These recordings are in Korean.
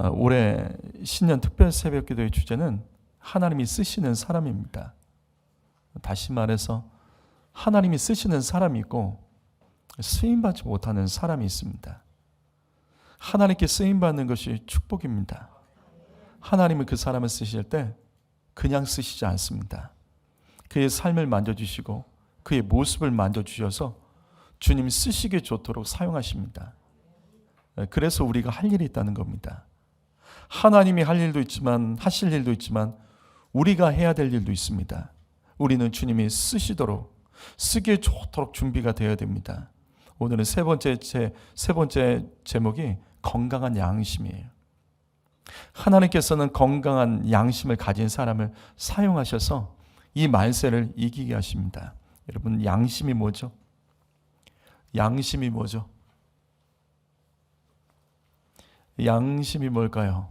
올해 신년 특별 새벽 기도의 주제는 하나님이 쓰시는 사람입니다. 다시 말해서 하나님이 쓰시는 사람이 있고 쓰임받지 못하는 사람이 있습니다. 하나님께 쓰임받는 것이 축복입니다. 하나님은 그 사람을 쓰실 때 그냥 쓰시지 않습니다. 그의 삶을 만져주시고 그의 모습을 만져주셔서 주님 쓰시기에 좋도록 사용하십니다. 그래서 우리가 할 일이 있다는 겁니다. 하나님이 할 일도 있지만 하실 일도 있지만 우리가 해야 될 일도 있습니다. 우리는 주님이 쓰시도록 쓰기에 좋도록 준비가 되어야 됩니다. 오늘은 세 번째 제목이 건강한 양심이에요. 하나님께서는 건강한 양심을 가진 사람을 사용하셔서 이 말세를 이기게 하십니다. 여러분, 양심이 뭐죠? 양심이 뭐죠? 양심이 뭘까요?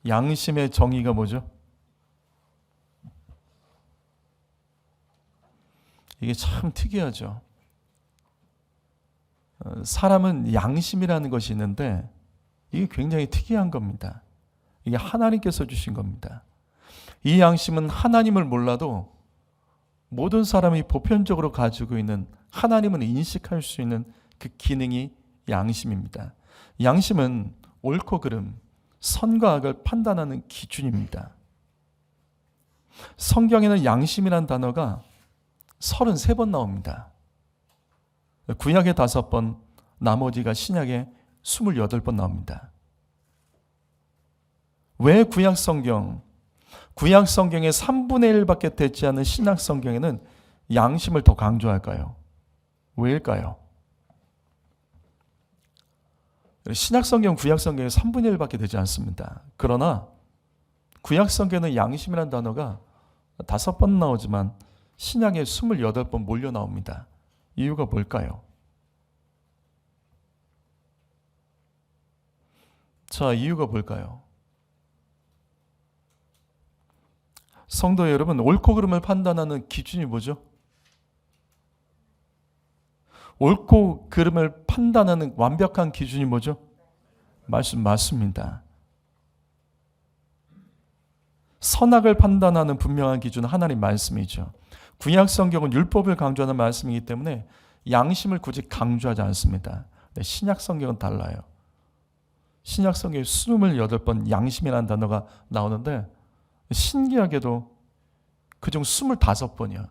양심의 정의가 뭐죠? 이게 참 특이하죠. 사람은 양심이라는 것이 있는데 이게 굉장히 특이한 겁니다. 이게 하나님께서 주신 겁니다. 이 양심은 하나님을 몰라도 모든 사람이 보편적으로 가지고 있는 하나님을 인식할 수 있는 그 기능이 양심입니다. 양심은 옳고 그름, 선과 악을 판단하는 기준입니다. 성경에는 양심이라는 단어가 33번 나옵니다. 구약에 5번, 나머지가 신약에 28번 나옵니다. 왜 구약 성경의 3분의 1밖에 되지 않은 신약 성경에는 양심을 더 강조할까요? 왜일까요? 신약 성경, 구약 성경의 3분의 1밖에 되지 않습니다. 그러나 구약 성경에는 양심이라는 단어가 5번 나오지만 신약에 28번 몰려 나옵니다. 이유가 뭘까요? 자, 이유가 뭘까요? 성도 여러분, 옳고 그름을 판단하는 기준이 뭐죠? 옳고 그름을 판단하는 완벽한 기준이 뭐죠? 맞습니다. 선악을 판단하는 분명한 기준은 하나님 말씀이죠. 구약 성경은 율법을 강조하는 말씀이기 때문에 양심을 굳이 강조하지 않습니다. 근데 신약 성경은 달라요. 신약 성경에 28번 양심이라는 단어가 나오는데 신기하게도 그중 25번이요.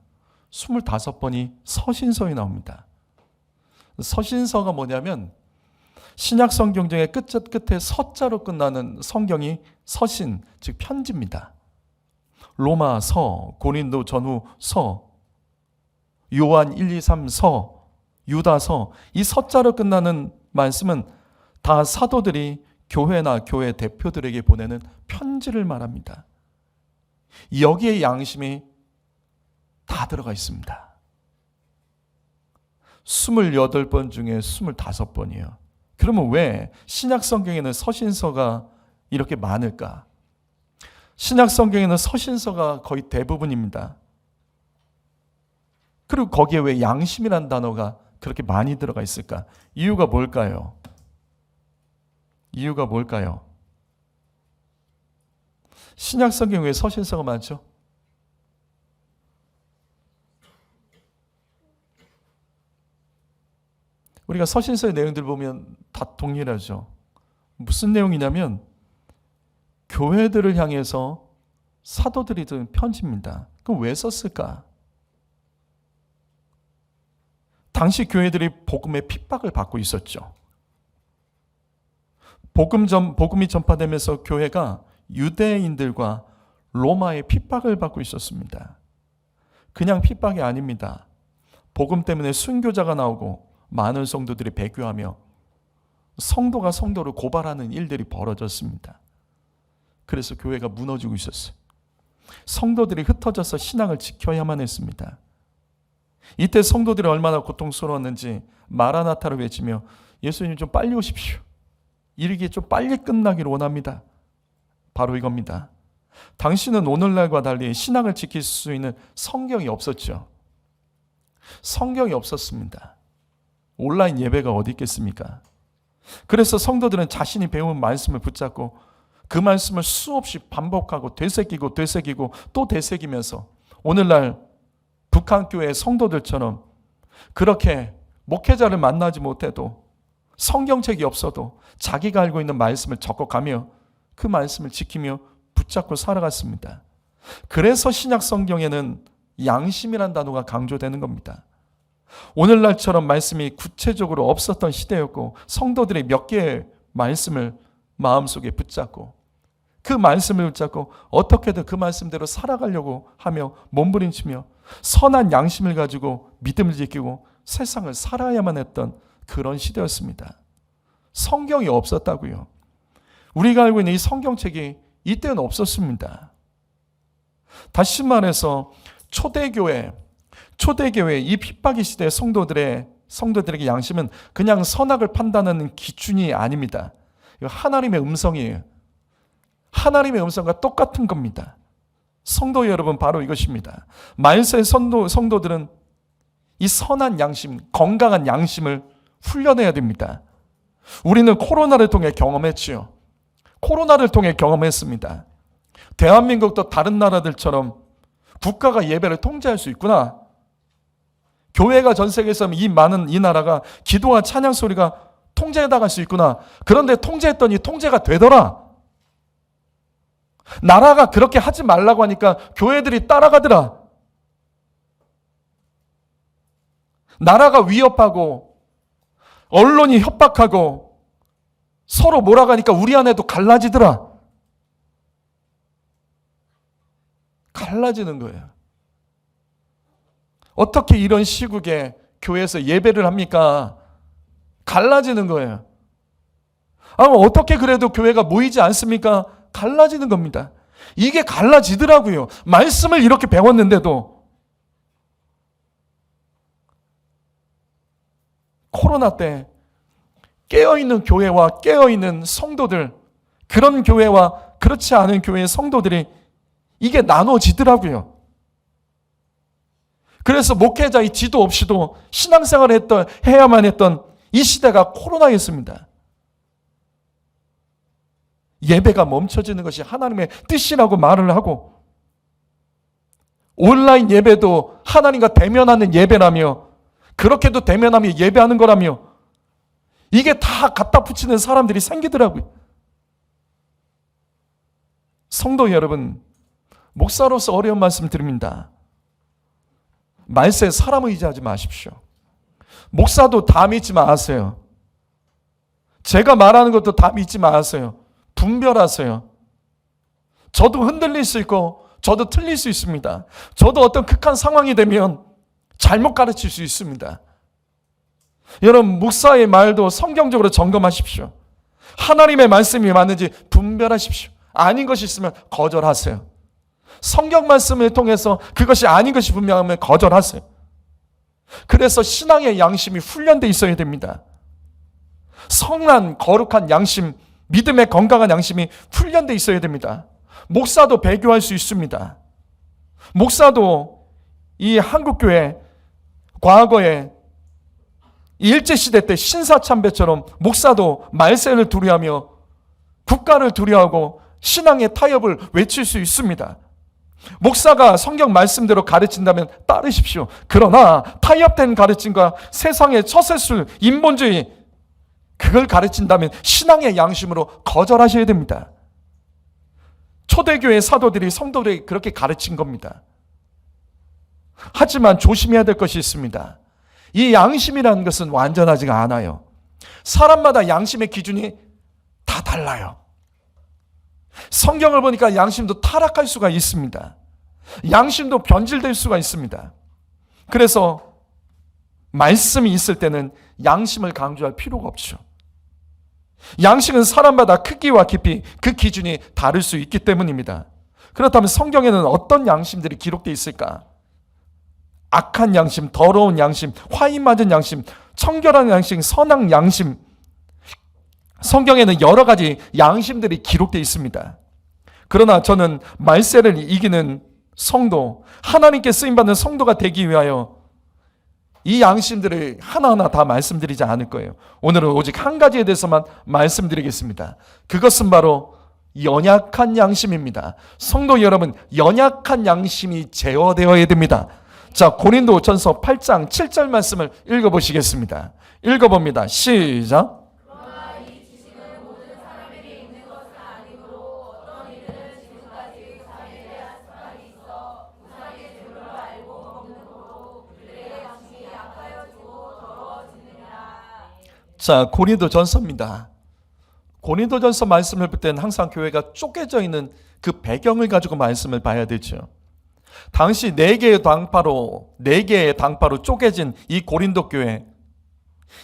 25번이 서신서에 나옵니다. 서신서가 뭐냐면 신약 성경 중에 끝에 서자로 끝나는 성경이 서신, 즉 편지입니다. 로마서, 고린도 전후서, 요한 1, 2, 3서, 유다서, 이 서자로 끝나는 말씀은 다 사도들이 교회나 교회 대표들에게 보내는 편지를 말합니다. 여기에 양심이 다 들어가 있습니다. 28번 중에 25번이에요. 그러면 왜 신약 성경에는 서신서가 이렇게 많을까? 신약 성경에는 서신서가 거의 대부분입니다. 그리고 거기에 왜 양심이라는 단어가 그렇게 많이 들어가 있을까? 이유가 뭘까요? 이유가 뭘까요? 신약 성경에 왜 서신서가 많죠? 우리가 서신서의 내용들 보면 다 동일하죠. 무슨 내용이냐면 교회들을 향해서 사도들이 든 편지입니다. 그럼 왜 썼을까? 당시 교회들이 복음의 핍박을 받고 있었죠. 복음이 전파되면서 교회가 유대인들과 로마의 핍박을 받고 있었습니다. 그냥 핍박이 아닙니다. 복음 때문에 순교자가 나오고 많은 성도들이 배교하며 성도가 성도를 고발하는 일들이 벌어졌습니다. 그래서 교회가 무너지고 있었어요. 성도들이 흩어져서 신앙을 지켜야만 했습니다. 이때 성도들이 얼마나 고통스러웠는지 마라나타를 외치며 예수님 좀 빨리 오십시오. 일이 좀 빨리 끝나기를 원합니다. 바로 이겁니다. 당신은 오늘날과 달리 신앙을 지킬 수 있는 성경이 없었죠. 성경이 없었습니다. 온라인 예배가 어디 있겠습니까? 그래서 성도들은 자신이 배운 말씀을 붙잡고 그 말씀을 수없이 반복하고 되새기고 또 되새기면서 오늘날 북한교회 성도들처럼 그렇게 목회자를 만나지 못해도 성경책이 없어도 자기가 알고 있는 말씀을 적어가며 그 말씀을 지키며 붙잡고 살아갔습니다. 그래서 신약 성경에는 양심이란 단어가 강조되는 겁니다. 오늘날처럼 말씀이 구체적으로 없었던 시대였고 성도들이 몇 개의 말씀을 마음속에 붙잡고 그 말씀을 붙잡고 어떻게든 그 말씀대로 살아가려고 하며 몸부림치며 선한 양심을 가지고 믿음을 지키고 세상을 살아야만 했던 그런 시대였습니다. 성경이 없었다고요. 우리가 알고 있는 이 성경책이 이때는 없었습니다. 다시 말해서 초대교회 이 핍박의 시대의 성도들에게 양심은 그냥 선악을 판단하는 기준이 아닙니다. 하나님의 음성이에요. 하나님의 음성과 똑같은 겁니다. 성도 여러분, 바로 이것입니다. 말세의 성도들은 이 선한 양심, 건강한 양심을 훈련해야 됩니다. 우리는 코로나를 통해 경험했지요. 코로나를 통해 경험했습니다. 대한민국도 다른 나라들처럼 국가가 예배를 통제할 수 있구나. 교회가 전 세계에서 이 많은 이 나라가 기도와 찬양 소리가 통제해 나갈 수 있구나. 그런데 통제했더니 통제가 되더라. 나라가 그렇게 하지 말라고 하니까 교회들이 따라가더라. 나라가 위협하고 언론이 협박하고 서로 몰아가니까 우리 안에도 갈라지더라. 갈라지는 거예요. 어떻게 이런 시국에 교회에서 예배를 합니까? 갈라지는 거예요. 어떻게 그래도 교회가 모이지 않습니까? 갈라지는 겁니다. 이게 갈라지더라고요. 말씀을 이렇게 배웠는데도. 코로나 때 깨어있는 교회와 깨어있는 성도들, 그런 교회와 그렇지 않은 교회의 성도들이 이게 나눠지더라고요. 그래서 목회자의 지도 없이도 신앙생활을 해야만 했던 이 시대가 코로나였습니다. 예배가 멈춰지는 것이 하나님의 뜻이라고 말을 하고 온라인 예배도 하나님과 대면하는 예배라며 그렇게도 대면하며 예배하는 거라며 이게 다 갖다 붙이는 사람들이 생기더라고요. 성도 여러분, 목사로서 어려운 말씀 드립니다. 말세에 사람을 의지하지 마십시오. 목사도 다 믿지 마세요. 제가 말하는 것도 다 믿지 마세요. 분별하세요. 저도 흔들릴 수 있고 저도 틀릴 수 있습니다. 저도 어떤 극한 상황이 되면 잘못 가르칠 수 있습니다. 여러분, 목사의 말도 성경적으로 점검하십시오. 하나님의 말씀이 맞는지 분별하십시오. 아닌 것이 있으면 거절하세요. 성경 말씀을 통해서 그것이 아닌 것이 분명하면 거절하세요. 그래서 신앙의 양심이 훈련되어 있어야 됩니다. 선한 거룩한 양심, 믿음의 건강한 양심이 훈련되어 있어야 됩니다. 목사도 배교할 수 있습니다. 목사도 이 한국교회 과거에 일제시대 때 신사참배처럼 목사도 말세를 두려워하며 국가를 두려워하고 신앙의 타협을 외칠 수 있습니다. 목사가 성경 말씀대로 가르친다면 따르십시오. 그러나 타협된 가르침과 세상의 처세술, 인본주의 그걸 가르친다면 신앙의 양심으로 거절하셔야 됩니다. 초대교회 사도들이 성도들에게 그렇게 가르친 겁니다. 하지만 조심해야 될 것이 있습니다. 이 양심이라는 것은 완전하지가 않아요. 사람마다 양심의 기준이 다 달라요. 성경을 보니까 양심도 타락할 수가 있습니다. 양심도 변질될 수가 있습니다. 그래서 말씀이 있을 때는 양심을 강조할 필요가 없죠. 양심은 사람마다 크기와 깊이 그 기준이 다를 수 있기 때문입니다. 그렇다면 성경에는 어떤 양심들이 기록되어 있을까? 악한 양심, 더러운 양심, 화인 맞은 양심, 청결한 양심, 선한 양심. 성경에는 여러 가지 양심들이 기록되어 있습니다. 그러나 저는 말세를 이기는 성도, 하나님께 쓰임받는 성도가 되기 위하여 이 양심들을 하나하나 다 말씀드리지 않을 거예요. 오늘은 오직 한 가지에 대해서만 말씀드리겠습니다. 그것은 바로 연약한 양심입니다. 성도 여러분, 연약한 양심이 제어되어야 됩니다. 자, 고린도전서 8장 7절 말씀을 읽어보시겠습니다. 읽어봅니다. 시작. 자, 고린도전서입니다. 고린도전서 말씀을 볼 때는 항상 교회가 쪼개져 있는 그 배경을 가지고 말씀을 봐야 되죠. 당시 4개의 당파로 쪼개진 이 고린도 교회,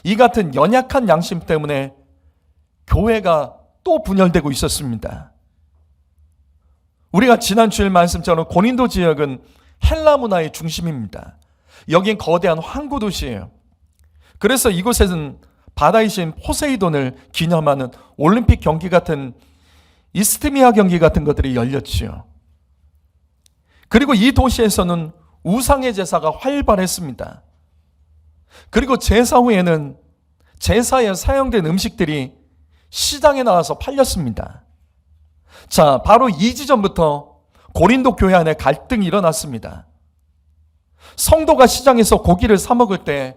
이 같은 연약한 양심 때문에 교회가 또 분열되고 있었습니다. 우리가 지난 주일 말씀처럼 고린도 지역은 헬라 문화의 중심입니다. 여긴 거대한 항구 도시예요. 그래서 이곳에는 바다의 신 포세이돈을 기념하는 올림픽 경기 같은 이스트미아 경기 같은 것들이 열렸지요. 그리고 이 도시에서는 우상의 제사가 활발했습니다. 그리고 제사 후에는 제사에 사용된 음식들이 시장에 나와서 팔렸습니다. 자, 바로 이 지점부터 고린도 교회 안에 갈등이 일어났습니다. 성도가 시장에서 고기를 사 먹을 때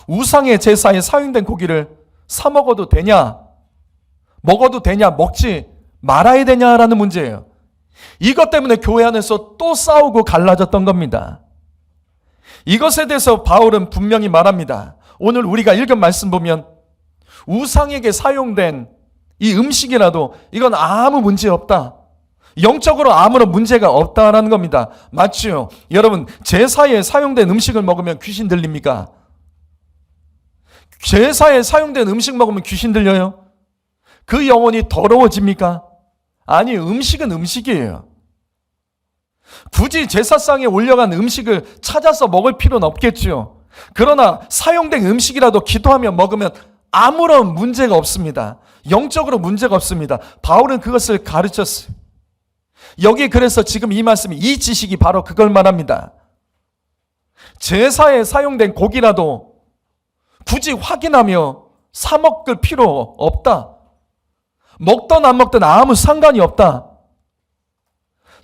우상의 제사에 사용된 고기를 사 먹어도 되냐, 먹어도 되냐, 먹지 말아야 되냐라는 문제예요. 이것 때문에 교회 안에서 또 싸우고 갈라졌던 겁니다. 이것에 대해서 바울은 분명히 말합니다. 오늘 우리가 읽은 말씀 보면 우상에게 사용된 이 음식이라도 이건 아무 문제 없다. 영적으로 아무런 문제가 없다라는 겁니다. 맞죠? 여러분, 제사에 사용된 음식을 먹으면 귀신 들립니까? 제사에 사용된 음식 먹으면 귀신 들려요? 그 영혼이 더러워집니까? 아니, 음식은 음식이에요. 굳이 제사상에 올려간 음식을 찾아서 먹을 필요는 없겠죠. 그러나 사용된 음식이라도 기도하며 먹으면 아무런 문제가 없습니다. 영적으로 문제가 없습니다. 바울은 그것을 가르쳤어요. 여기 그래서 지금 이 말씀이, 이 지식이 바로 그걸 말합니다. 제사에 사용된 고기라도 굳이 확인하며 사 먹을 필요 없다. 먹든 안 먹든 아무 상관이 없다.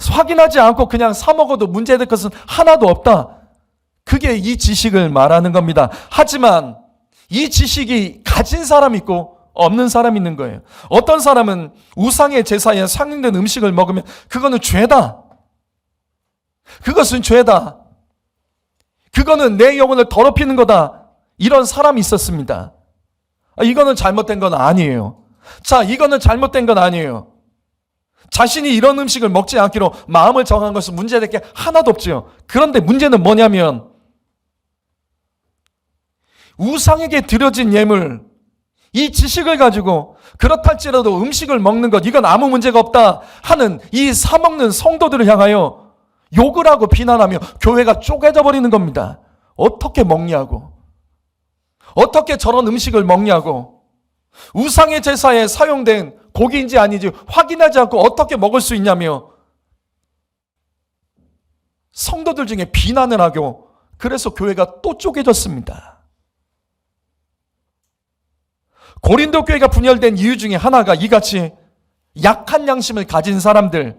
확인하지 않고 그냥 사 먹어도 문제될 것은 하나도 없다. 그게 이 지식을 말하는 겁니다. 하지만 이 지식이 가진 사람이 있고 없는 사람이 있는 거예요. 어떤 사람은 우상의 제사에 상용된 음식을 먹으면 그거는 죄다. 그것은 죄다. 그거는 내 영혼을 더럽히는 거다. 이런 사람이 있었습니다. 이거는 잘못된 건 아니에요. 자, 이거는 잘못된 건 아니에요. 자신이 이런 음식을 먹지 않기로 마음을 정한 것은 문제될 게 하나도 없죠. 그런데 문제는 뭐냐면 우상에게 드려진 예물, 이 지식을 가지고 그렇할지라도 음식을 먹는 것, 이건 아무 문제가 없다 하는 이 사먹는 성도들을 향하여 욕을 하고 비난하며 교회가 쪼개져 버리는 겁니다. 어떻게 먹냐고. 어떻게 저런 음식을 먹냐고. 우상의 제사에 사용된 고기인지 아닌지 확인하지 않고 어떻게 먹을 수 있냐며 성도들 중에 비난을 하고, 그래서 교회가 또 쪼개졌습니다. 고린도 교회가 분열된 이유 중에 하나가 이같이 약한 양심을 가진 사람들,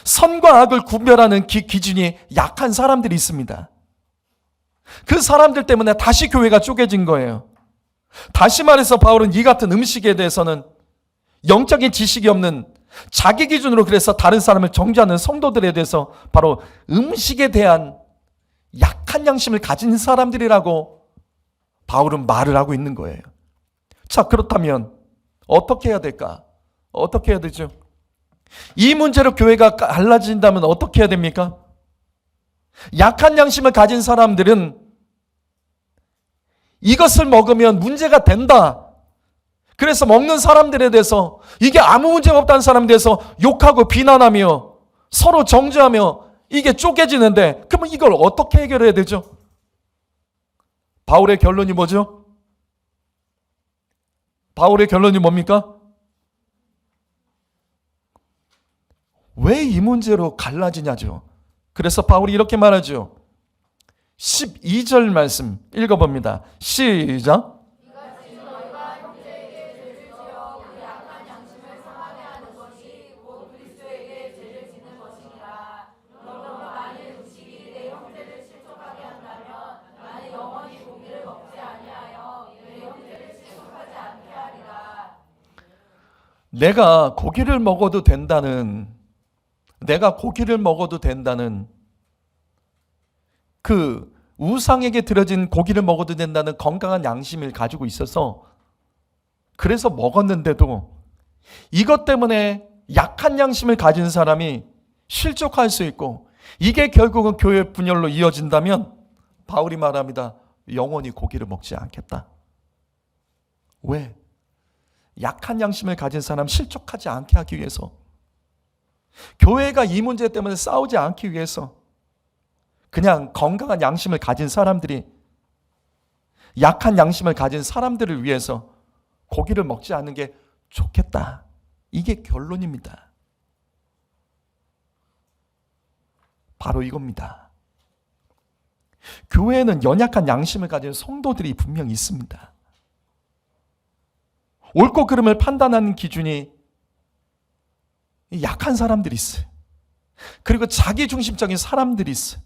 선과 악을 구별하는 기준이 약한 사람들이 있습니다. 그 사람들 때문에 다시 교회가 쪼개진 거예요. 다시 말해서 바울은 이 같은 음식에 대해서는 영적인 지식이 없는, 자기 기준으로 그래서 다른 사람을 정죄하는 성도들에 대해서 바로 음식에 대한 약한 양심을 가진 사람들이라고 바울은 말을 하고 있는 거예요. 자, 그렇다면 어떻게 해야 될까? 어떻게 해야 되죠? 이 문제로 교회가 갈라진다면 어떻게 해야 됩니까? 약한 양심을 가진 사람들은 이것을 먹으면 문제가 된다. 그래서 먹는 사람들에 대해서 이게 아무 문제가 없다는 사람에 대해서 욕하고 비난하며 서로 정죄하며 이게 쪼개지는데, 그러면 이걸 어떻게 해결해야 되죠? 바울의 결론이 뭐죠? 바울의 결론이 뭡니까? 왜 이 문제로 갈라지냐죠. 그래서 바울이 이렇게 말하죠. 12절 말씀 읽어봅니다. 시작. 내가 고기를 먹어도 된다는 그 우상에게 드려진 고기를 먹어도 된다는 건강한 양심을 가지고 있어서 그래서 먹었는데도 이것 때문에 약한 양심을 가진 사람이 실족할 수 있고 이게 결국은 교회 분열로 이어진다면 바울이 말합니다. 영원히 고기를 먹지 않겠다. 왜? 약한 양심을 가진 사람 실족하지 않게 하기 위해서, 교회가 이 문제 때문에 싸우지 않기 위해서, 그냥 건강한 양심을 가진 사람들이 약한 양심을 가진 사람들을 위해서 고기를 먹지 않는 게 좋겠다. 이게 결론입니다. 바로 이겁니다. 교회에는 연약한 양심을 가진 성도들이 분명히 있습니다. 옳고 그름을 판단하는 기준이 약한 사람들이 있어요. 그리고 자기 중심적인 사람들이 있어요.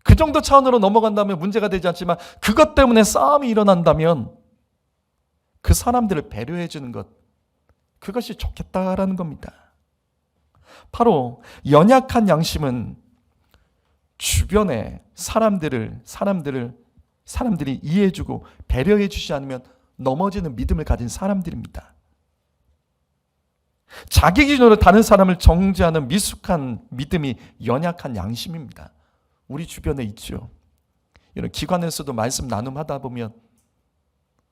그 정도 차원으로 넘어간다면 문제가 되지 않지만 그것 때문에 싸움이 일어난다면 그 사람들을 배려해 주는 것, 그것이 좋겠다라는 겁니다. 바로 연약한 양심은 주변의 사람들이 이해해 주고 배려해 주지 않으면 넘어지는 믿음을 가진 사람들입니다. 자기 기준으로 다른 사람을 정죄하는 미숙한 믿음이 연약한 양심입니다. 우리 주변에 있죠. 이런 기관에서도 말씀 나눔하다 보면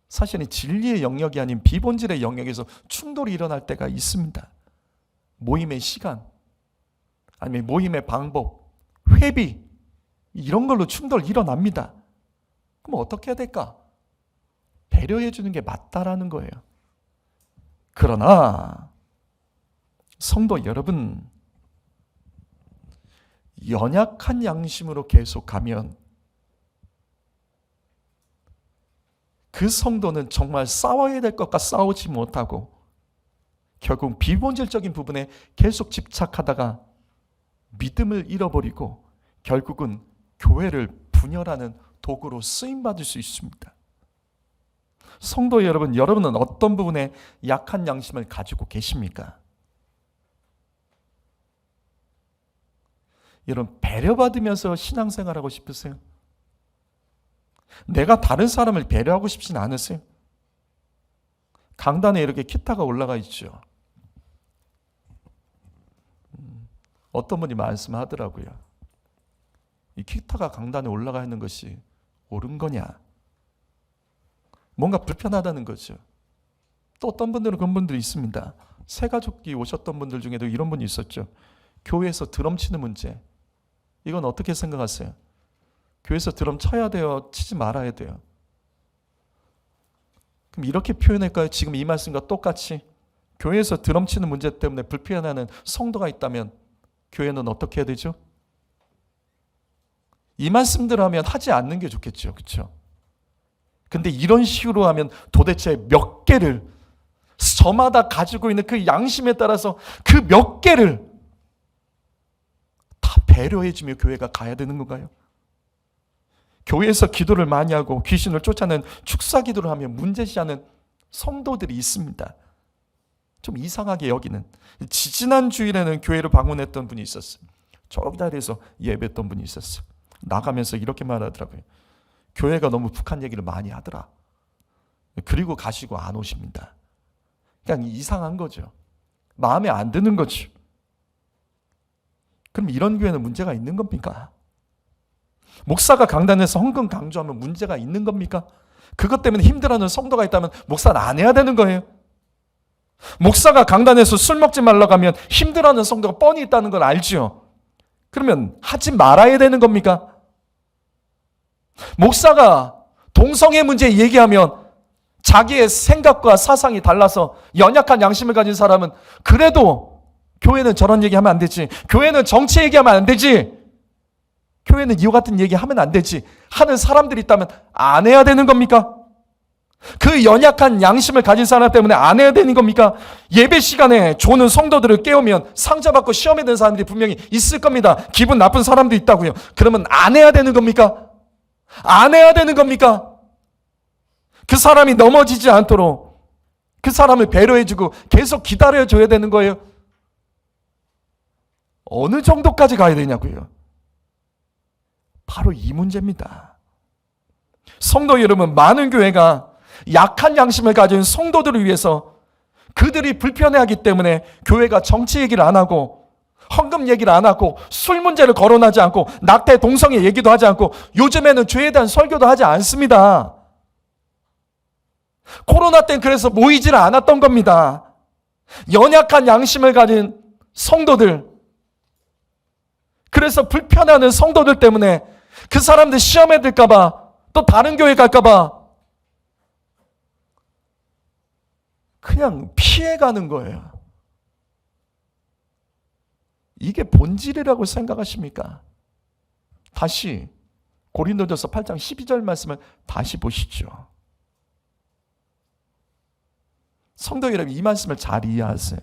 사실은 진리의 영역이 아닌 비본질의 영역에서 충돌이 일어날 때가 있습니다. 모임의 시간, 아니면 모임의 방법, 회비, 이런 걸로 충돌이 일어납니다. 그럼 어떻게 해야 될까? 배려해 주는 게 맞다라는 거예요. 그러나 성도 여러분, 연약한 양심으로 계속 가면 그 성도는 정말 싸워야 될 것과 싸우지 못하고 결국 비본질적인 부분에 계속 집착하다가 믿음을 잃어버리고 결국은 교회를 분열하는 도구로 쓰임받을 수 있습니다. 성도 여러분, 여러분은 어떤 부분에 약한 양심을 가지고 계십니까? 여러분, 배려받으면서 신앙생활하고 싶으세요? 내가 다른 사람을 배려하고 싶진 않으세요? 강단에 이렇게 기타가 올라가 있죠. 어떤 분이 말씀하더라고요. 이 기타가 강단에 올라가 있는 것이 옳은 거냐? 뭔가 불편하다는 거죠. 또 어떤 분들은 그런 분들이 있습니다. 새가족이 오셨던 분들 중에도 이런 분이 있었죠. 교회에서 드럼 치는 문제. 이건 어떻게 생각하세요? 교회에서 드럼 쳐야 돼요? 치지 말아야 돼요? 그럼 이렇게 표현할까요? 지금 이 말씀과 똑같이 교회에서 드럼 치는 문제 때문에 불편해하는 성도가 있다면 교회는 어떻게 해야 되죠? 이 말씀대로 하면 하지 않는 게 좋겠죠. 그렇죠? 근데 이런 식으로 하면 도대체 몇 개를, 저마다 가지고 있는 그 양심에 따라서 그 몇 개를 다 배려해주며 교회가 가야 되는 건가요? 교회에서 기도를 많이 하고 귀신을 쫓아내는 축사 기도를 하며 문제시하는 성도들이 있습니다. 좀 이상하게 여기는. 지지난 주일에는 교회를 방문했던 분이 있었어요. 저기 다리에서 예배했던 분이 있었어요. 나가면서 이렇게 말하더라고요. 교회가 너무 북한 얘기를 많이 하더라. 그리고 가시고 안 오십니다. 그냥 이상한 거죠. 마음에 안 드는 거죠. 그럼 이런 교회는 문제가 있는 겁니까? 목사가 강단에서 헌금 강조하면 문제가 있는 겁니까? 그것 때문에 힘들어하는 성도가 있다면 목사는 안 해야 되는 거예요. 목사가 강단에서 술 먹지 말라고 하면 힘들어하는 성도가 뻔히 있다는 걸 알죠. 그러면 하지 말아야 되는 겁니까? 목사가 동성애 문제 얘기하면 자기의 생각과 사상이 달라서 연약한 양심을 가진 사람은 그래도 교회는 저런 얘기하면 안 되지. 교회는 정치 얘기하면 안 되지. 교회는 이와 같은 얘기 하면 안 되지 하는 사람들이 있다면 안 해야 되는 겁니까? 그 연약한 양심을 가진 사람 때문에 안 해야 되는 겁니까? 예배 시간에 조는 성도들을 깨우면 상처 받고 시험에 드는 사람들이 분명히 있을 겁니다. 기분 나쁜 사람도 있다고요. 그러면 안 해야 되는 겁니까? 안 해야 되는 겁니까? 그 사람이 넘어지지 않도록 그 사람을 배려해주고 계속 기다려줘야 되는 거예요. 어느 정도까지 가야 되냐고요. 바로 이 문제입니다. 성도 여러분, 많은 교회가 약한 양심을 가진 성도들을 위해서 그들이 불편해하기 때문에 교회가 정치 얘기를 안 하고 헌금 얘기를 안 하고 술 문제를 거론하지 않고 낙태 동성애 얘기도 하지 않고 요즘에는 죄에 대한 설교도 하지 않습니다. 코로나 때는 그래서 모이지를 않았던 겁니다. 연약한 양심을 가진 성도들, 그래서 불편해하는 성도들 때문에 그 사람들 시험에 들까봐 또 다른 교회 갈까봐 그냥 피해가는 거예요. 이게 본질이라고 생각하십니까? 다시 고린도전서 8장 12절 말씀을 다시 보시죠. 성도 여러분, 이 말씀을 잘 이해하세요.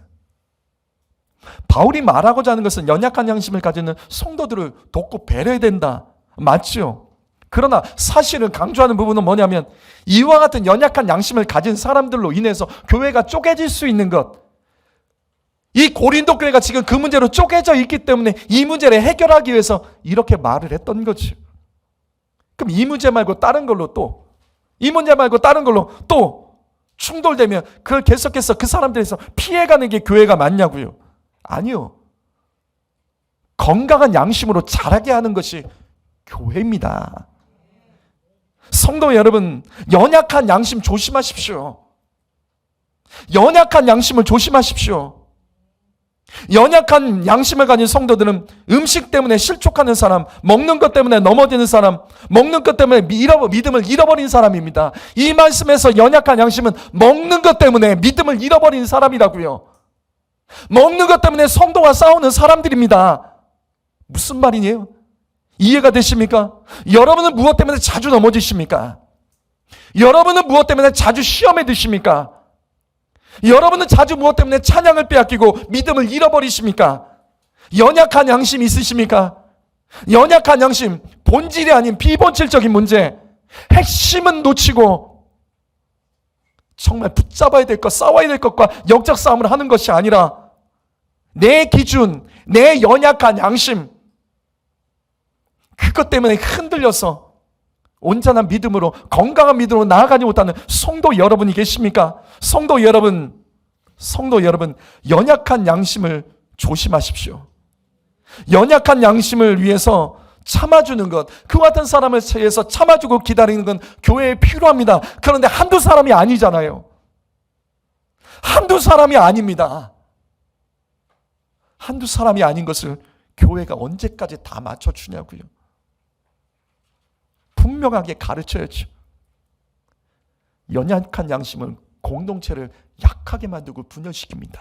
바울이 말하고자 하는 것은 연약한 양심을 가지는 성도들을 돕고 배려해야 된다. 맞죠? 그러나 사실은 강조하는 부분은 뭐냐면 이와 같은 연약한 양심을 가진 사람들로 인해서 교회가 쪼개질 수 있는 것. 이 고린도 교회가 지금 그 문제로 쪼개져 있기 때문에 이 문제를 해결하기 위해서 이렇게 말을 했던 거죠. 그럼 이 문제 말고 다른 걸로 또, 이 문제 말고 다른 걸로 또 충돌되면 그걸 계속해서 그 사람들에서 피해가는 게 교회가 맞냐고요. 아니요. 건강한 양심으로 자라게 하는 것이 교회입니다. 성도 여러분, 연약한 양심 조심하십시오. 연약한 양심을 조심하십시오. 연약한 양심을 가진 성도들은 음식 때문에 실족하는 사람, 먹는 것 때문에 넘어지는 사람, 먹는 것 때문에 믿음을 잃어버린 사람입니다. 이 말씀에서 연약한 양심은 먹는 것 때문에 믿음을 잃어버린 사람이라고요. 먹는 것 때문에 성도와 싸우는 사람들입니다. 무슨 말이에요? 이해가 되십니까? 여러분은 무엇 때문에 자주 넘어지십니까? 여러분은 무엇 때문에 자주 시험에 드십니까? 여러분은 자주 무엇 때문에 찬양을 빼앗기고 믿음을 잃어버리십니까? 연약한 양심 있으십니까? 연약한 양심, 본질이 아닌 비본질적인 문제, 핵심은 놓치고 정말 붙잡아야 될 것, 싸워야 될 것과 영적 싸움을 하는 것이 아니라 내 기준, 내 연약한 양심, 그것 때문에 흔들려서 온전한 믿음으로, 건강한 믿음으로 나아가지 못하는 성도 여러분이 계십니까? 성도 여러분, 연약한 양심을 조심하십시오. 연약한 양심을 위해서 참아주는 것, 그 같은 사람을 위해서 참아주고 기다리는 건 교회에 필요합니다. 그런데 한두 사람이 아니잖아요. 한두 사람이 아닙니다. 한두 사람이 아닌 것을 교회가 언제까지 다 맞춰주냐고요. 분명하게 가르쳐야죠. 연약한 양심은 공동체를 약하게 만들고 분열시킵니다.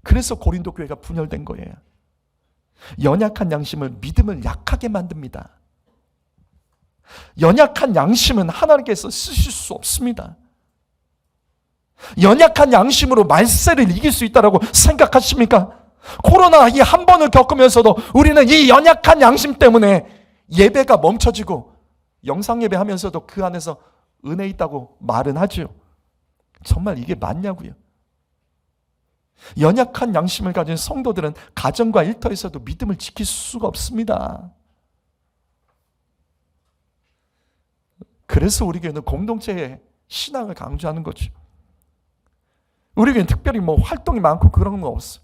그래서 고린도 교회가 분열된 거예요. 연약한 양심은 믿음을 약하게 만듭니다. 연약한 양심은 하나님께서 쓰실 수 없습니다. 연약한 양심으로 말세를 이길 수 있다고 생각하십니까? 코로나 이 한 번을 겪으면서도 우리는 이 연약한 양심 때문에 예배가 멈춰지고 영상 예배 하면서도 그 안에서 은혜 있다고 말은 하죠. 정말 이게 맞냐고요. 연약한 양심을 가진 성도들은 가정과 일터에서도 믿음을 지킬 수가 없습니다. 그래서 우리 교회는 공동체의 신앙을 강조하는 거죠. 우리 교회는 특별히 뭐 활동이 많고 그런 거 없어요.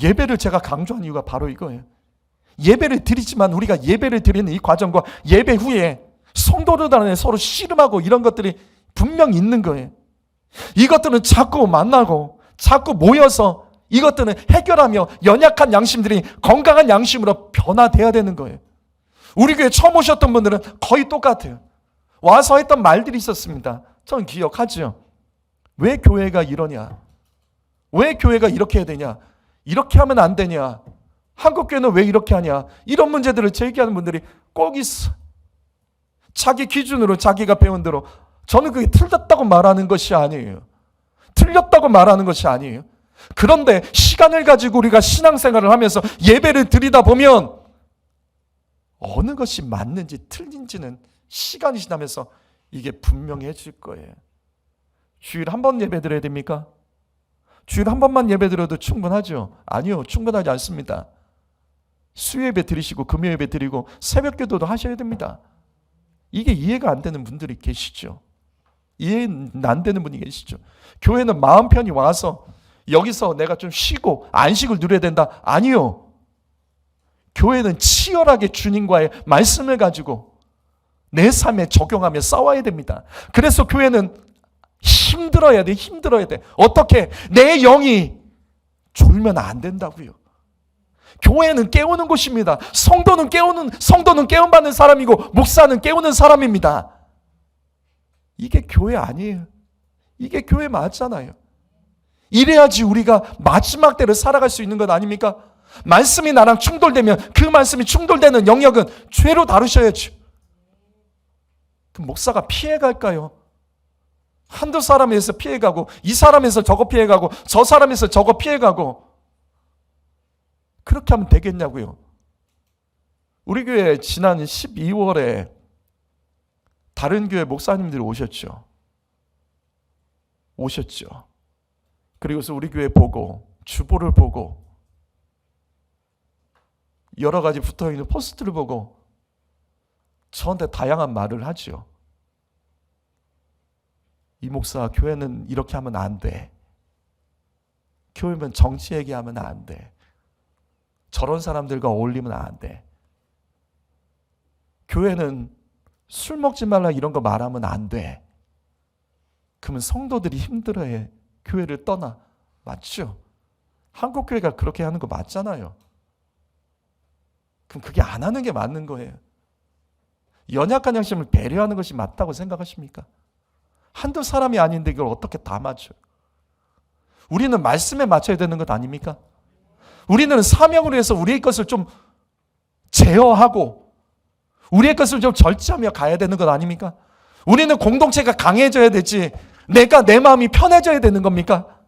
예배를 제가 강조한 이유가 바로 이거예요. 예배를 드리지만 우리가 예배를 드리는 이 과정과 예배 후에 성도들 간에 서로 씨름하고 이런 것들이 분명히 있는 거예요. 이것들은 자꾸 만나고 자꾸 모여서 이것들은 해결하며 연약한 양심들이 건강한 양심으로 변화돼야 되는 거예요. 우리 교회 처음 오셨던 분들은 거의 똑같아요. 와서 했던 말들이 있었습니다. 저는 기억하죠. 왜 교회가 이러냐? 왜 교회가 이렇게 해야 되냐? 이렇게 하면 안 되냐? 한국교회는 왜 이렇게 하냐? 이런 문제들을 제기하는 분들이 꼭 있어. 자기 기준으로 자기가 배운 대로. 저는 그게 틀렸다고 말하는 것이 아니에요. 틀렸다고 말하는 것이 아니에요. 그런데 시간을 가지고 우리가 신앙생활을 하면서 예배를 드리다 보면 어느 것이 맞는지 틀린지는 시간이 지나면서 이게 분명해질 거예요. 주일 한 번 예배 드려야 됩니까? 주일 한 번만 예배 드려도 충분하죠? 아니요, 충분하지 않습니다. 수요예배 드리시고 금요예배 드리고 새벽기도도 하셔야 됩니다. 이게 이해가 안 되는 분들이 계시죠. 이해 안 되는 분이 계시죠. 교회는 마음 편히 와서 여기서 내가 좀 쉬고 안식을 누려야 된다. 아니요. 교회는 치열하게 주님과의 말씀을 가지고 내 삶에 적용하며 싸워야 됩니다. 그래서 교회는 힘들어야 돼. 힘들어야 돼. 어떻게? 내 영이 졸면 안 된다고요. 교회는 깨우는 곳입니다. 성도는 깨움받는 사람이고 목사는 깨우는 사람입니다. 이게 교회 아니에요. 이게 교회 맞잖아요. 이래야지 우리가 마지막 때를 살아갈 수 있는 것 아닙니까? 말씀이 나랑 충돌되면 그 말씀이 충돌되는 영역은 죄로 다루셔야죠. 그 목사가 피해갈까요? 한두 사람에서 피해가고 이 사람에서 저거 피해가고 저 사람에서 저거 피해가고 그렇게 하면 되겠냐고요. 우리 교회 지난 12월에 다른 교회 목사님들이 오셨죠. 그리고서 우리 교회 보고 주보를 보고 여러 가지 붙어있는 포스트를 보고 저한테 다양한 말을 하죠. 이 목사, 교회는 이렇게 하면 안 돼. 교회면 정치 얘기하면 안 돼. 저런 사람들과 어울리면 안 돼. 교회는 술 먹지 말라 이런 거 말하면 안 돼. 그러면 성도들이 힘들어해. 교회를 떠나. 맞죠? 한국 교회가 그렇게 하는 거 맞잖아요. 그럼 그게 안 하는 게 맞는 거예요. 연약한 양심을 배려하는 것이 맞다고 생각하십니까? 한두 사람이 아닌데 이걸 어떻게 다 맞춰요? 우리는 말씀에 맞춰야 되는 것 아닙니까? 우리는 사명을 위해서 우리의 것을 좀 제어하고 우리의 것을 좀 절제하며 가야 되는 것 아닙니까? 우리는 공동체가 강해져야 되지 내 마음이 편해져야 되는 겁니까?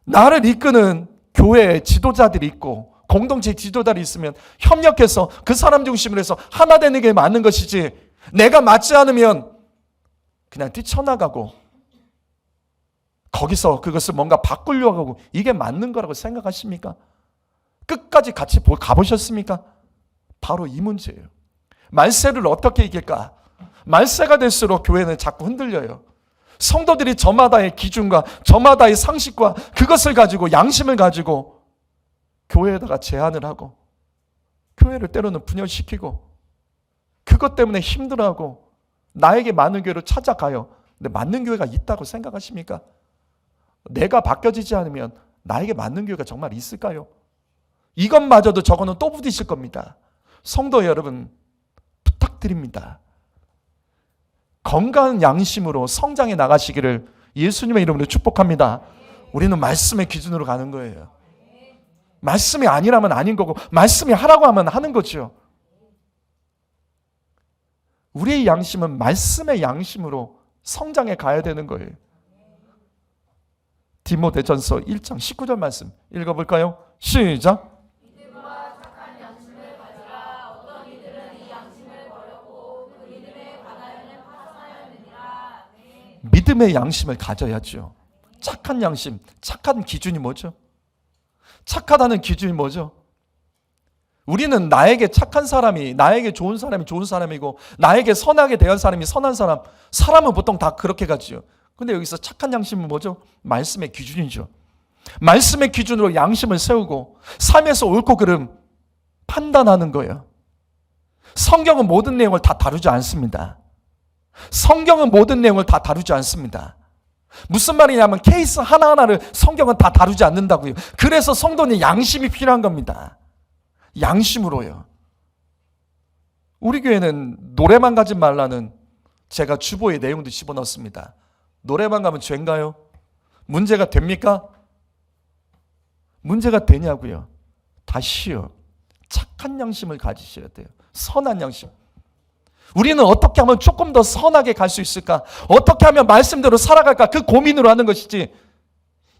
나를 이끄는 교회 지도자들이 있고 공동체 지도자들이 있으면 협력해서 그 사람 중심으로 해서 하나 되는 게 맞는 것이지 내가 맞지 않으면 그냥 뛰쳐나가고 거기서 그것을 뭔가 바꾸려고 하고 이게 맞는 거라고 생각하십니까? 끝까지 같이 가보셨습니까? 바로 이 문제예요. 말세를 어떻게 이길까? 말세가 될수록 교회는 자꾸 흔들려요. 성도들이 저마다의 기준과 저마다의 상식과 그것을 가지고 양심을 가지고 교회에다가 제안을 하고 교회를 때로는 분열시키고 그것 때문에 힘들어하고 나에게 맞는 교회를 찾아가요. 근데 맞는 교회가 있다고 생각하십니까? 내가 바뀌어지지 않으면 나에게 맞는 교회가 정말 있을까요? 이것마저도 저거는 또 부딪힐 겁니다. 성도 여러분 부탁드립니다. 건강한 양심으로 성장해 나가시기를 예수님의 이름으로 축복합니다. 우리는 말씀의 기준으로 가는 거예요. 말씀이 아니라면 아닌 거고 말씀이 하라고 하면 하는 거죠. 우리의 양심은 말씀의 양심으로 성장해 가야 되는 거예요. 디모데전서 1장 19절 말씀 읽어볼까요? 시작. 믿음과 착한 양심을 가지라. 어떤 이들은 이 양심을 버렸고 그 믿음에 관하여는 파산하였느니라. 믿음의 양심을 가져야죠. 착한 양심, 착한 기준이 뭐죠? 착하다는 기준이 뭐죠? 우리는 나에게 착한 사람이, 나에게 좋은 사람이 좋은 사람이고 나에게 선하게 대한 사람이 선한 사람, 사람은 보통 다 그렇게 가지요. 근데 여기서 착한 양심은 뭐죠? 말씀의 기준이죠. 말씀의 기준으로 양심을 세우고 삶에서 옳고 그름 판단하는 거예요. 성경은 모든 내용을 다 다루지 않습니다. 성경은 모든 내용을 다 다루지 않습니다. 무슨 말이냐면 케이스 하나하나를 성경은 다 다루지 않는다고요. 그래서 성도는 양심이 필요한 겁니다. 양심으로요. 우리 교회는 노래만 가지 말라는 제가 주보의 내용도 집어넣습니다. 노래방 가면 죄인가요? 문제가 됩니까? 문제가 되냐고요. 다시요. 착한 양심을 가지셔야 돼요. 선한 양심. 우리는 어떻게 하면 조금 더 선하게 갈 수 있을까? 어떻게 하면 말씀대로 살아갈까? 그 고민으로 하는 것이지,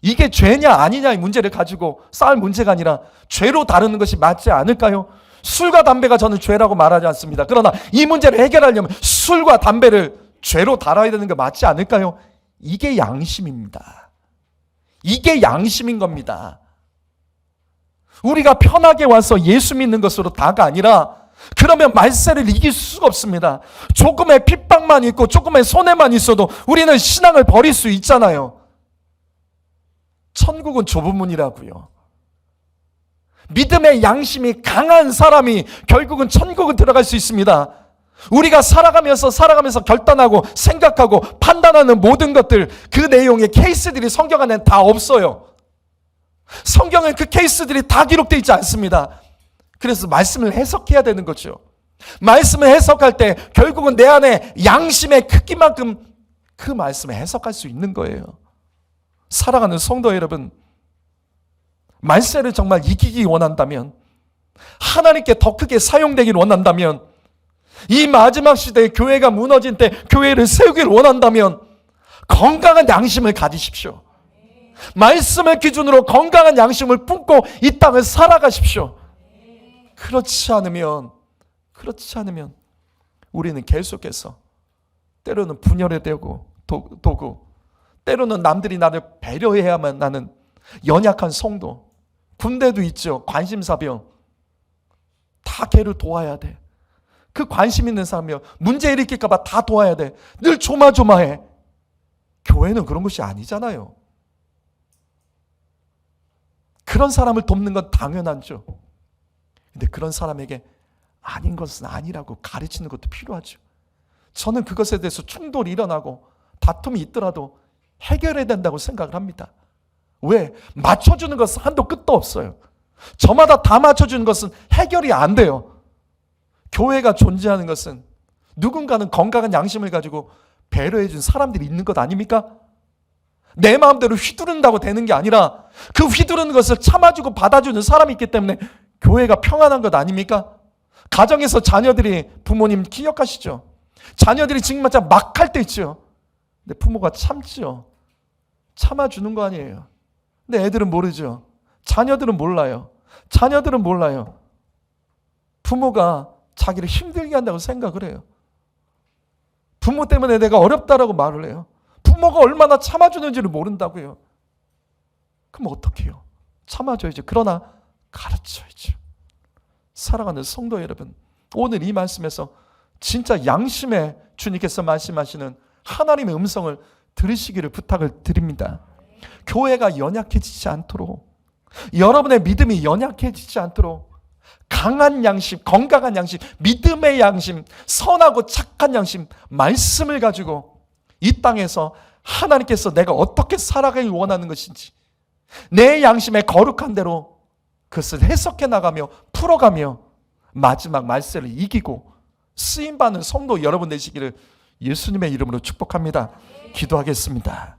이게 죄냐 아니냐의 문제를 가지고 싸울 문제가 아니라 죄로 다루는 것이 맞지 않을까요? 술과 담배가 저는 죄라고 말하지 않습니다. 그러나 이 문제를 해결하려면 술과 담배를 죄로 다뤄야 되는 게 맞지 않을까요? 이게 양심입니다. 이게 양심인 겁니다. 우리가 편하게 와서 예수 믿는 것으로 다가 아니라, 그러면 말세를 이길 수가 없습니다. 조금의 핍박만 있고 조금의 손해만 있어도 우리는 신앙을 버릴 수 있잖아요. 천국은 좁은 문이라고요. 믿음의 양심이 강한 사람이 결국은 천국은 들어갈 수 있습니다. 우리가 살아가면서 결단하고 생각하고 판단하는 모든 것들, 그 내용의 케이스들이 성경 안에는 다 없어요. 성경에 그 케이스들이 다 기록되어 있지 않습니다. 그래서 말씀을 해석해야 되는 거죠. 말씀을 해석할 때 결국은 내 안에 양심의 크기만큼 그 말씀을 해석할 수 있는 거예요. 사랑하는 성도 여러분, 말세를 정말 이기기 원한다면, 하나님께 더 크게 사용되기를 원한다면, 이 마지막 시대에 교회가 무너진 때 교회를 세우기를 원한다면 건강한 양심을 가지십시오. 말씀을 기준으로 건강한 양심을 품고 이 땅을 살아가십시오. 그렇지 않으면 우리는 계속해서 때로는 분열이 되고 도구, 때로는 남들이 나를 배려해야만 나는 연약한 성도, 군대도 있죠. 관심사병. 다 걔를 도와야 돼. 그 관심 있는 사람이요, 문제 일으킬까 봐 다 도와야 돼. 늘 조마조마해. 교회는 그런 것이 아니잖아요. 그런 사람을 돕는 건 당연하죠. 근데 그런 사람에게 아닌 것은 아니라고 가르치는 것도 필요하죠. 저는 그것에 대해서 충돌이 일어나고 다툼이 있더라도 해결해야 된다고 생각을 합니다. 왜? 맞춰주는 것은 한도 끝도 없어요. 저마다 다 맞춰주는 것은 해결이 안 돼요. 교회가 존재하는 것은 누군가는 건강한 양심을 가지고 배려해준 사람들이 있는 것 아닙니까? 내 마음대로 휘두른다고 되는 게 아니라 그 휘두르는 것을 참아주고 받아주는 사람이 있기 때문에 교회가 평안한 것 아닙니까? 가정에서 자녀들이, 부모님 기억하시죠? 자녀들이 지금 막 할 때 있죠. 근데 부모가 참죠. 참아주는 거 아니에요. 근데 애들은 모르죠. 자녀들은 몰라요. 부모가 자기를 힘들게 한다고 생각을 해요. 부모 때문에 내가 어렵다라고 말을 해요. 부모가 얼마나 참아주는지를 모른다고요. 그럼 어떻게 해요? 참아줘야죠. 그러나 가르쳐야죠. 사랑하는 성도 여러분, 오늘 이 말씀에서 진짜 양심에 주님께서 말씀하시는 하나님의 음성을 들으시기를 부탁을 드립니다. 교회가 연약해지지 않도록, 여러분의 믿음이 연약해지지 않도록 강한 양심, 건강한 양심, 믿음의 양심, 선하고 착한 양심, 말씀을 가지고 이 땅에서 하나님께서 내가 어떻게 살아가길 원하는 것인지 내 양심의 거룩한 대로 그것을 해석해 나가며 풀어가며 마지막 말세를 이기고 쓰임받는 성도 여러분 되시기를 예수님의 이름으로 축복합니다. 기도하겠습니다.